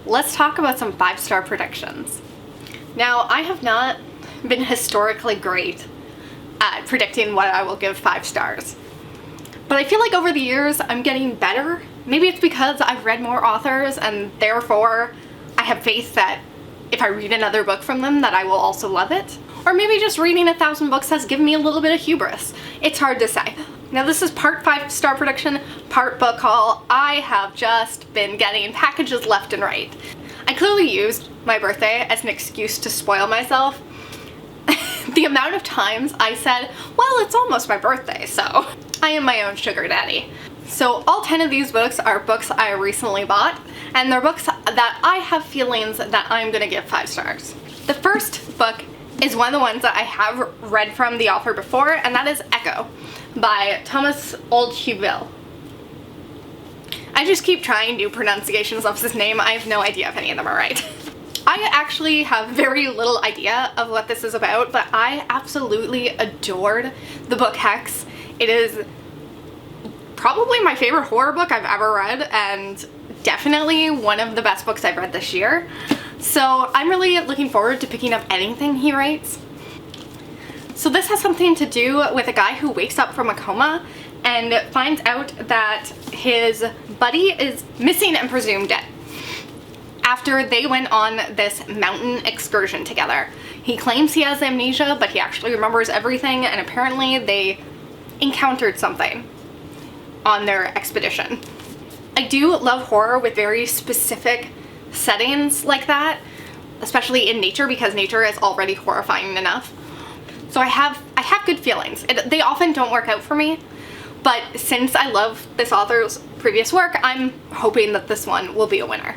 let's talk about some 5-star predictions. Now, I have not been historically great at predicting what I will give 5 stars, but I feel like over the years I'm getting better. Maybe it's because I've read more authors and therefore I have faith that if I read another book from them that I will also love it. Or maybe just reading 1,000 books has given me a little bit of hubris. It's hard to say. Now this is part 5-star prediction, part book haul. I have just been getting packages left and right. I clearly used my birthday as an excuse to spoil myself. The amount of times I said, well, it's almost my birthday, so I am my own sugar daddy. So all 10 of these books are books I recently bought, and they're books that I have feelings that I'm gonna give 5 stars. The first book is one of the ones that I have read from the author before, and that is Echo by Thomas Olde. I just keep trying new pronunciations of this name. I have no idea if any of them are right. I actually have very little idea of what this is about, but I absolutely adored the book Hex. It is probably my favorite horror book I've ever read, and definitely one of the best books I've read this year. So I'm really looking forward to picking up anything he writes. So this has something to do with a guy who wakes up from a coma and finds out that his buddy is missing and presumed dead after they went on this mountain excursion together. He claims he has amnesia, but he actually remembers everything, and apparently they encountered something on their expedition. I do love horror with very specific settings like that, especially in nature, because nature is already horrifying enough. So I have good feelings. They often don't work out for me, but since I love this author's previous work, I'm hoping that this one will be a winner.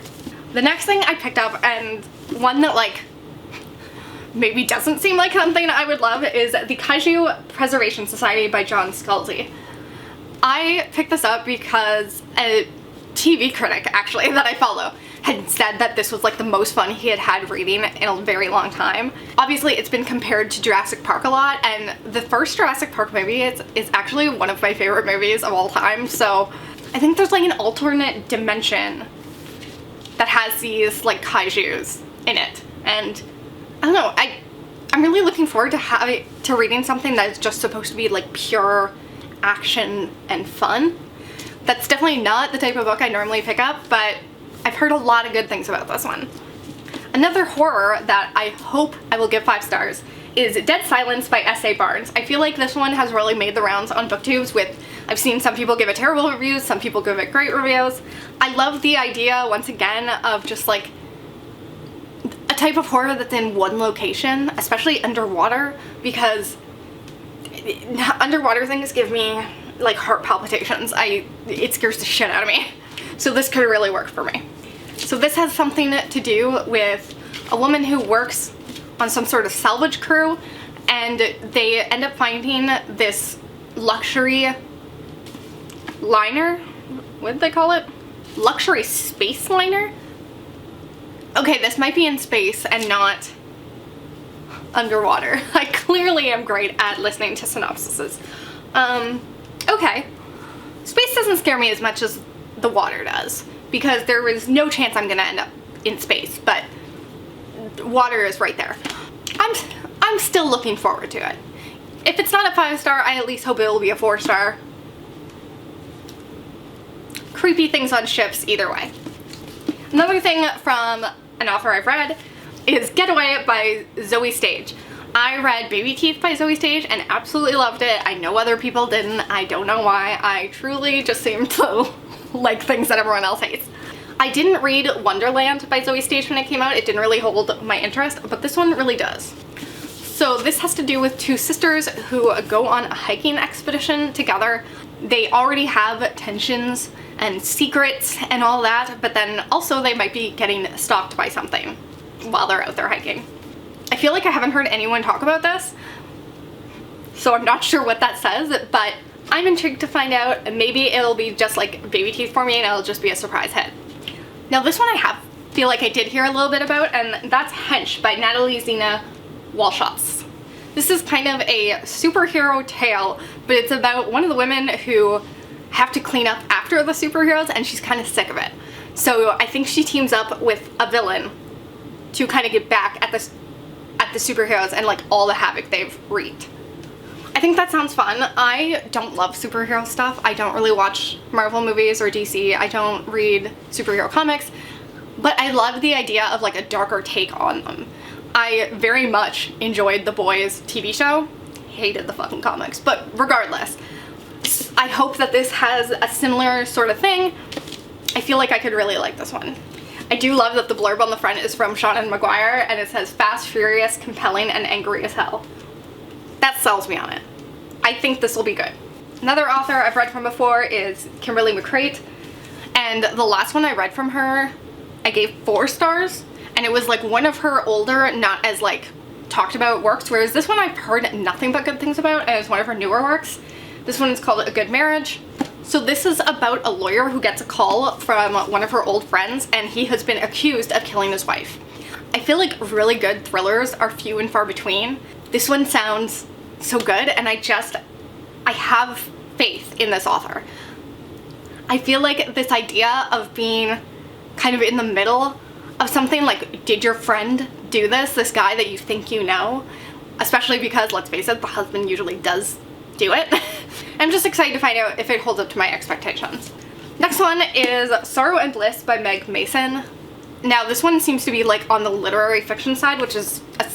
The next thing I picked up, and one that like maybe doesn't seem like something I would love, is The Kaiju Preservation Society by John Scalzi. I picked this up because a TV critic, actually, that I follow had said that this was like the most fun he had had reading in a very long time. Obviously, it's been compared to Jurassic Park a lot, and the first Jurassic Park movie is actually one of my favorite movies of all time, so I think there's like an alternate dimension that has these like kaijus in it, and I don't know, I'm really looking forward to reading something that is just supposed to be like pure action and fun. That's definitely not the type of book I normally pick up, but I've heard a lot of good things about this one. Another horror that I hope I will give 5 stars is Dead Silence by S.A. Barnes. I feel like this one has really made the rounds on booktubes with, I've seen some people give it terrible reviews, some people give it great reviews. I love the idea, once again, of just like a type of horror that's in one location, especially underwater, because underwater things give me like heart palpitations. It scares the shit out of me. So this could really work for me. So this has something to do with a woman who works on some sort of salvage crew, and they end up finding this luxury liner. What did they call it? Luxury space liner? Okay, this might be in space and not underwater. I clearly am great at listening to synopsises. Okay. Space doesn't scare me as much as the water does, because there is no chance I'm gonna end up in space, but water is right there. I'm still looking forward to it. If it's not a 5-star, I at least hope it will be a 4-star. Creepy things on ships either way. Another thing from an author I've read is Getaway by Zoe Stage. I read Baby Teeth by Zoe Stage and absolutely loved it. I know other people didn't. I don't know why. I truly just seem to like things that everyone else hates. I didn't read Wonderland by Zoe Stage when it came out. It didn't really hold my interest, but this one really does. So this has to do with 2 sisters who go on a hiking expedition together. They already have tensions and secrets and all that, but then also they might be getting stalked by something while they're out there hiking. I feel like I haven't heard anyone talk about this, so I'm not sure what that says, but I'm intrigued to find out, and maybe it'll be just like Baby Teeth for me and it'll just be a surprise hit. Now this one I feel like I did hear a little bit about, and that's Hench by Natalie, Zina, Walschots. This is kind of a superhero tale, but it's about one of the women who have to clean up after the superheroes, and she's kind of sick of it. So I think she teams up with a villain to kind of get back at the superheroes and like all the havoc they've wreaked. I think that sounds fun. I don't love superhero stuff. I don't really watch Marvel movies or DC. I don't read superhero comics, but I love the idea of like a darker take on them. I very much enjoyed The Boys TV show. Hated the fucking comics, but regardless, I hope that this has a similar sort of thing. I feel like I could really like this one. I do love that the blurb on the front is from Sean Maguire and it says fast, furious, compelling, and angry as hell. That sells me on it. I think this will be good. Another author I've read from before is Kimberly McCreight, and the last one I read from her I gave 4 stars, and it was like one of her older, not as like talked about works, whereas this one I've heard nothing but good things about, and it's one of her newer works. This one is called A Good Marriage. So this is about a lawyer who gets a call from one of her old friends, and he has been accused of killing his wife. I feel like really good thrillers are few and far between. This one sounds so good, and I have faith in this author. I feel like this idea of being kind of in the middle of something, like, did your friend do this guy that you think you know? Especially because, let's face it, the husband usually does do it. I'm just excited to find out if it holds up to my expectations. Next one is Sorrow and Bliss by Meg Mason. Now this one seems to be like on the literary fiction side, which is a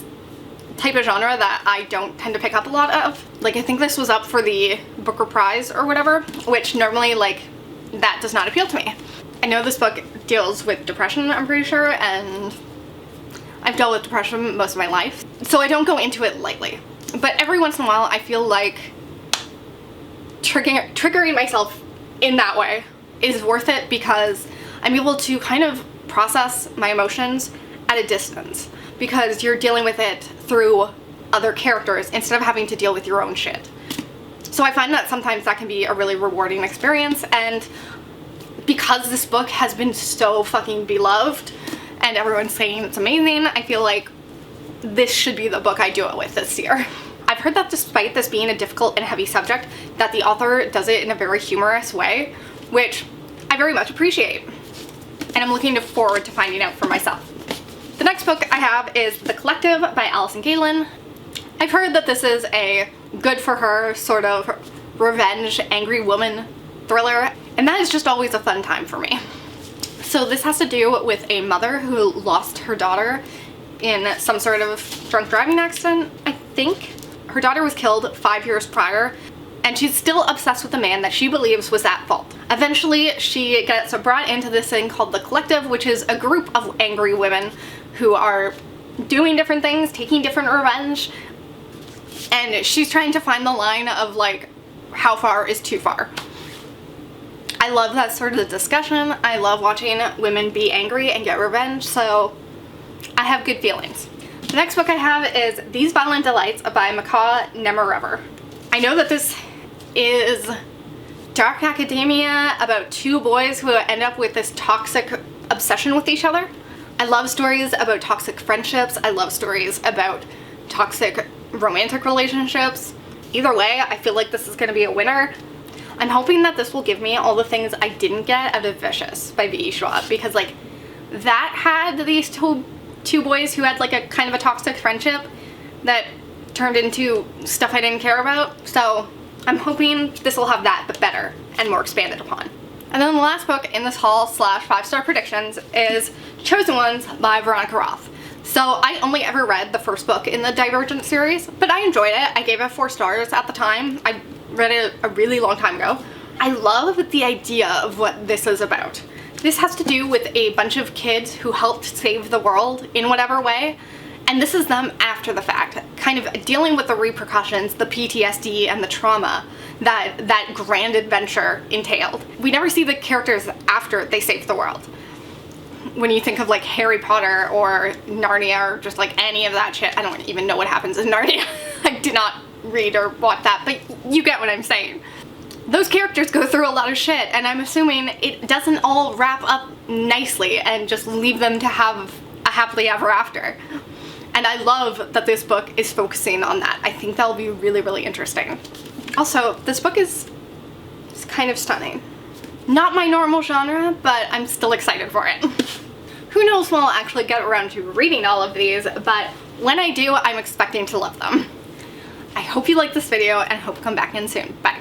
type of genre that I don't tend to pick up a lot of. Like, I think this was up for the Booker Prize or whatever, which normally, like, that does not appeal to me. I know this book deals with depression, I'm pretty sure, and I've dealt with depression most of my life, so I don't go into it lightly. But every once in a while I feel like triggering myself in that way is worth it, because I'm able to kind of process my emotions at a distance, because you're dealing with it through other characters instead of having to deal with your own shit. So I find that sometimes that can be a really rewarding experience, and because this book has been so fucking beloved and everyone's saying it's amazing, I feel like this should be the book I do it with this year. I've heard that despite this being a difficult and heavy subject, that the author does it in a very humorous way, which I very much appreciate. And I'm looking forward to finding out for myself. The next book I have is The Collective by Alison Gaylin. I've heard that this is a good for her sort of revenge, angry woman thriller, and that is just always a fun time for me. So this has to do with a mother who lost her daughter in some sort of drunk driving accident, I think. Her daughter was killed 5 years prior, and she's still obsessed with the man that she believes was at fault. Eventually, she gets brought into this thing called The Collective, which is a group of angry women who are doing different things, taking different revenge, and she's trying to find the line of, like, how far is too far. I love that sort of discussion. I love watching women be angry and get revenge, so I have good feelings. The next book I have is These Violent Delights by Micah Nemerever. I know that this is dark academia about 2 boys who end up with this toxic obsession with each other. I love stories about toxic friendships. I love stories about toxic romantic relationships. Either way, I feel like this is going to be a winner. I'm hoping that this will give me all the things I didn't get out of Vicious by V.E. Schwab, because, like, that had these two boys who had, like, a kind of a toxic friendship that turned into stuff I didn't care about. So I'm hoping this will have that, but better and more expanded upon. And then the last book in this haul / 5-star predictions is Chosen Ones by Veronica Roth. So I only ever read the first book in the Divergent series, but I enjoyed it. I gave it 4 stars at the time. I read it a really long time ago. I love the idea of what this is about. This has to do with a bunch of kids who helped save the world in whatever way, and this is them after the fact, kind of dealing with the repercussions, the PTSD and the trauma that grand adventure entailed. We never see the characters after they save the world. When you think of, like, Harry Potter or Narnia or just, like, any of that shit, I don't even know what happens in Narnia. I did not read or watch that, but you get what I'm saying. Those characters go through a lot of shit, and I'm assuming it doesn't all wrap up nicely and just leave them to have a happily ever after. And I love that this book is focusing on that. I think that'll be really, really interesting. Also, this book is kind of stunning. Not my normal genre, but I'm still excited for it. Who knows when I'll actually get around to reading all of these, but when I do, I'm expecting to love them. I hope you liked this video and hope to come back in soon. Bye.